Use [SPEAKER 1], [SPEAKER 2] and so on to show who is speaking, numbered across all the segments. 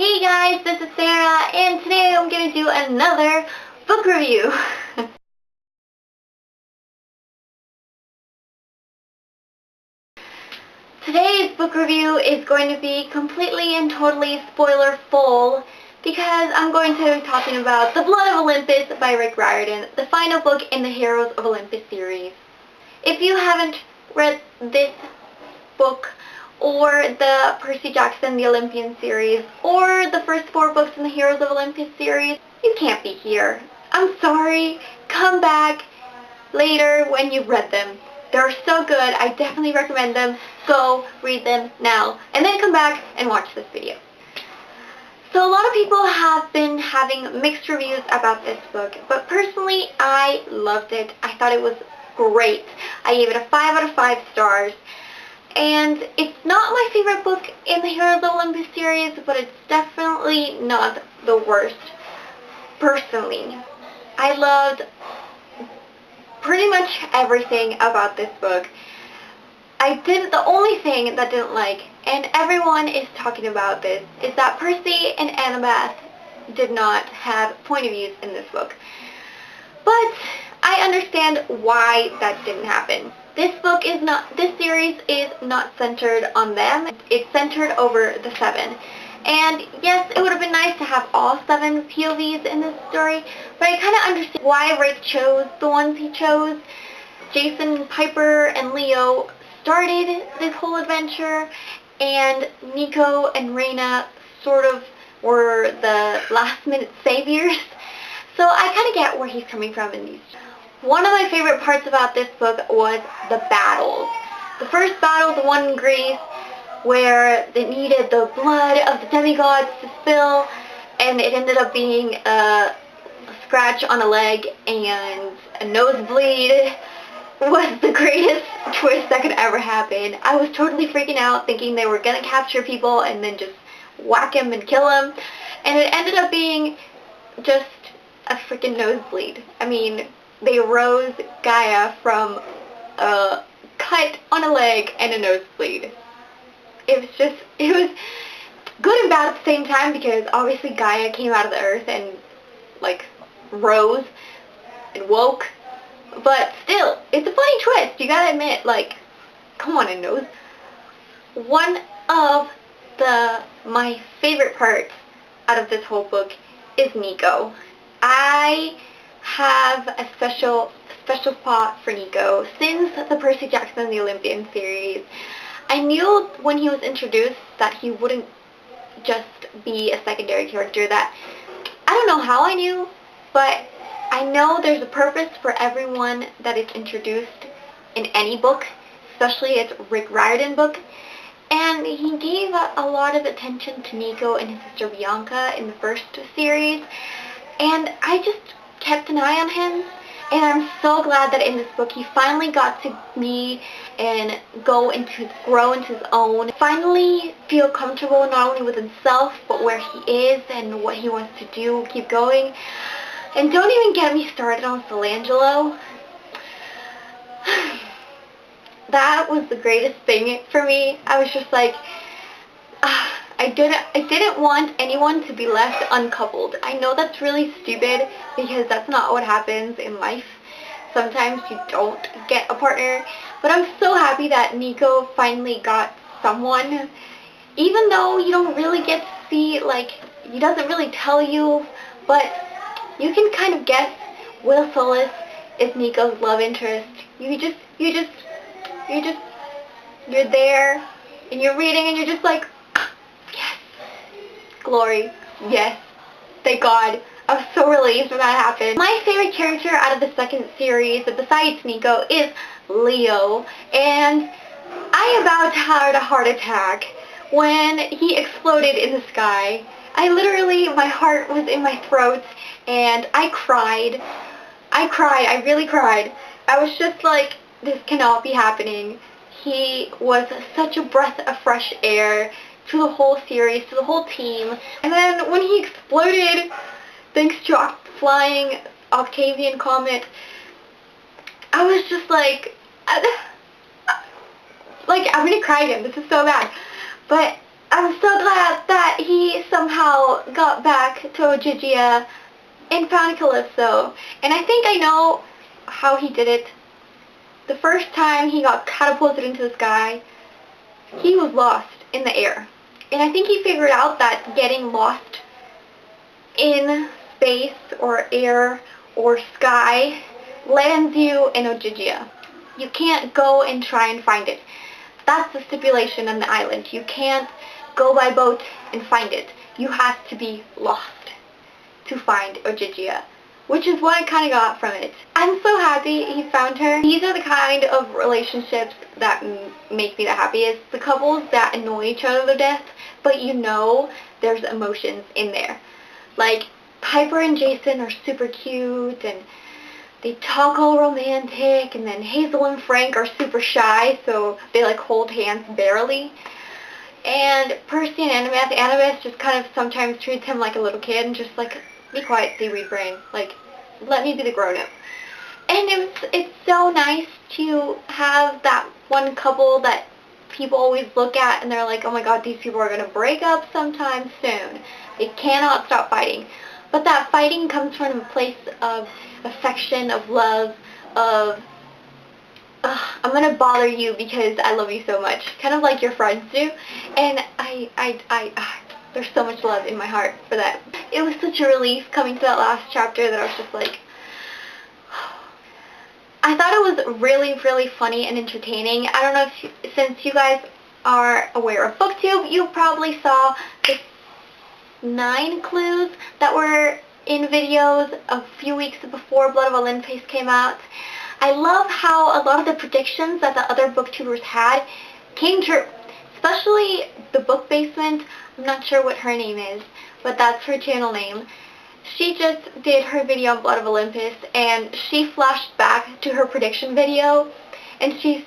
[SPEAKER 1] Hey guys, this is Sarah, and today I'm going to do another book review. Today's book review is going to be completely and totally spoiler full because I'm going to be talking about The Blood of Olympus by Riordan, the final book in the Heroes of Olympus series. If you haven't read this book, or the Percy Jackson The Olympian series, or the first 4 books in the Heroes of Olympus series, you can't be here. I'm sorry. Come back later when you've read them. They're so good. I definitely recommend them. Go read them now, and then come back and watch this video. So a lot of people have been having mixed reviews about this book, but personally I loved it. I thought it was great. I gave it a 5 out of 5 stars. And it's not my favorite book in the Heroes of Olympus series, but it's definitely not the worst. Personally, I loved pretty much everything about this book. The only thing that I didn't like, and everyone is talking about this, is that Percy and Annabeth did not have point of views in this book. But I understand why that didn't happen. This series is not centered on them. It's centered over the 7. And yes, it would have been nice to have all 7 POVs in this story, but I kind of understand why Rick chose the ones he chose. Jason, Piper, and Leo started this whole adventure, and Nico and Raina sort of were the last-minute saviors. So I kind of get where he's coming from in these. One of my favorite parts about this book was the battles. The first battle, the one in Greece, where they needed the blood of the demigods to spill, and it ended up being a scratch on a leg and a nosebleed, was the greatest twist that could ever happen. I was totally freaking out, thinking they were going to capture people and then just whack him and kill him, and it ended up being just a freaking nosebleed. I mean, they rose Gaia from a cut on a leg and a nosebleed. It was good and bad at the same time, because obviously Gaia came out of the earth and, like, rose and woke. But still, it's a funny twist, you gotta admit, like, come on, a nose. One of my favorite parts out of this whole book is Nico. I have a special spot for Nico since the Percy Jackson The Olympian series. I knew when he was introduced that he wouldn't just be a secondary character. That I don't know how I knew, but I know there's a purpose for everyone that is introduced in any book, especially its Riordan book. And he gave a lot of attention to Nico and his sister Bianca in the first series, and I just kept an eye on him, and I'm so glad that in this book he finally got to be and grow into his own, finally feel comfortable not only with himself but where he is and what he wants to do, keep going. And don't even get me started on Solangelo. That was the greatest thing for me. I was just like, I didn't want anyone to be left uncoupled. I know that's really stupid, because that's not what happens in life. Sometimes you don't get a partner, but I'm so happy that Nico finally got someone, even though you don't really get to see, like, he doesn't really tell you, but you can kind of guess Will Solis is Nico's love interest. You're there, and you're reading, and you're just like, yes, glory, yes, thank God. I was so relieved when that happened. My favorite character out of the second series, besides Nico, is Leo, and I about had a heart attack when he exploded in the sky. My heart was in my throat, and I cried. I really cried. I was just like, this cannot be happening. He was such a breath of fresh air to the whole series, to the whole team. And then when he exploded, thanks to a flying Octavian comet, I was just like, I'm gonna cry again. This is so bad. But I'm so glad that he somehow got back to Ogygia and found Calypso. And I think I know how he did it. The first time he got catapulted into the sky, he was lost in the air. And I think he figured out that getting lost in space or air or sky lands you in Ogygia. You can't go and try and find it. That's the stipulation on the island. You can't go by boat and find it. You have to be lost to find Ogygia, which is what I kind of got from it. I'm so happy he found her. These are the kind of relationships that make me the happiest. The couples that annoy each other to death, but you know there's emotions in there. Like, Piper and Jason are super cute, and they talk all romantic, and then Hazel and Frank are super shy, so they like hold hands barely. And Percy and Annabeth just kind of sometimes treats him like a little kid and just like, be quiet, seaweed brain. Like, let me be the grown-up. And it's so nice to have that one couple that people always look at and they're like, oh my god, these people are going to break up sometime soon. They cannot stop fighting. But that fighting comes from a place of affection, of love, of, I'm going to bother you because I love you so much. Kind of like your friends do. And there's so much love in my heart for that. It was such a relief coming to that last chapter that I was just like, I thought it was really, really funny and entertaining. I don't know if, since you guys are aware of BookTube, you probably saw the 9 clues that were in videos a few weeks before Blood of Olympus came out. I love how a lot of the predictions that the other booktubers had came true. Especially the Book Basement. I'm not sure what her name is, but that's her channel name. She just did her video on Blood of Olympus, and she flashed back to her prediction video, and she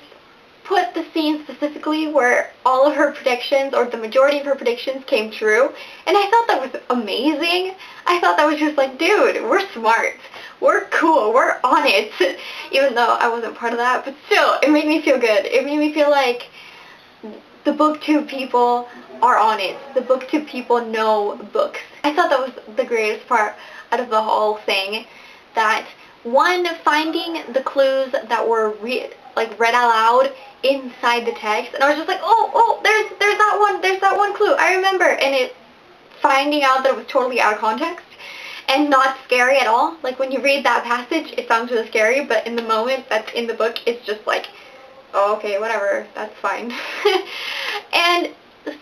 [SPEAKER 1] put the scene specifically where all of her predictions, or the majority of her predictions, came true. And I thought that was amazing. I thought that was just like, dude, we're smart. We're cool. We're on it. Even though I wasn't part of that, but still, it made me feel good. It made me feel like the BookTube people are on it. The BookTube people know books. I thought that was the greatest part out of the whole thing. That, one, finding the clues that were read out loud inside the text, and I was just like, oh, there's that one clue, I remember, and it finding out that it was totally out of context and not scary at all. Like, when you read that passage, it sounds really scary, but in the moment that's in the book, it's just like, oh, okay, whatever, that's fine. And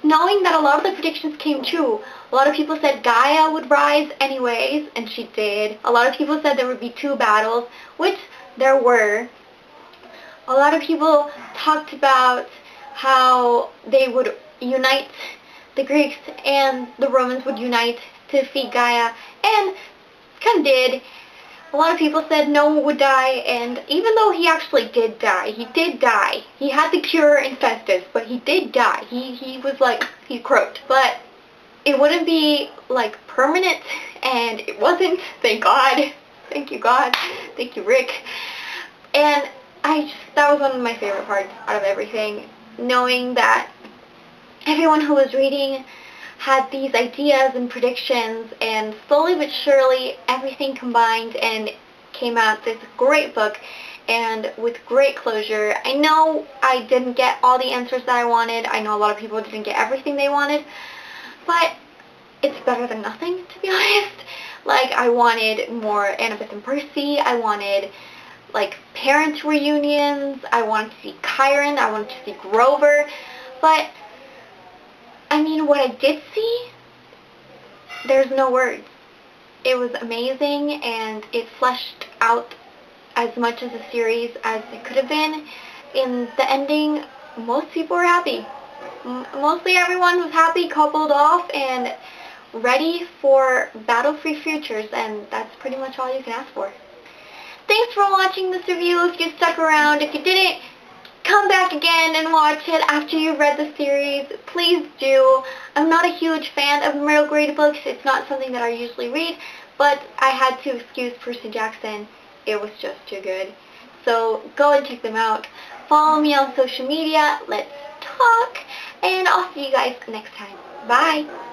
[SPEAKER 1] knowing that a lot of the predictions came true. A lot of people said Gaia would rise anyways, and she did. A lot of people said there would be 2 battles, which there were. A lot of people talked about how they would unite, the Greeks and the Romans would unite to defeat Gaia, and kind of did. A lot of people said no one would die, and even though he actually did die, he did die. He had the cure in Festus, but he did die. He was like, he croaked. But it wouldn't be like permanent, and it wasn't, thank God. Thank you, God. Thank you, Rick. And that was one of my favorite parts out of everything, knowing that everyone who was reading had these ideas and predictions, and slowly but surely everything combined and came out this great book, and with great closure. I know I didn't get all the answers that I wanted. I know a lot of people didn't get everything they wanted, but it's better than nothing, to be honest. Like, I wanted more Annabeth and Percy. I wanted, like, parent reunions. I wanted to see Chiron. I wanted to see Grover. But I mean, what I did see, there's no words. It was amazing, and it fleshed out as much of the series as it could have been. In the ending, most people were happy. Mostly everyone was happy, coupled off, and ready for battle-free futures, and that's pretty much all you can ask for. Thanks for watching this review. If you stuck around, if you didn't, come back again and watch it after you've read the series. Please do. I'm not a huge fan of middle grade books. It's not something that I usually read, but I had to excuse Percy Jackson. It was just too good. So go and check them out. Follow me on social media. Let's talk. And I'll see you guys next time. Bye!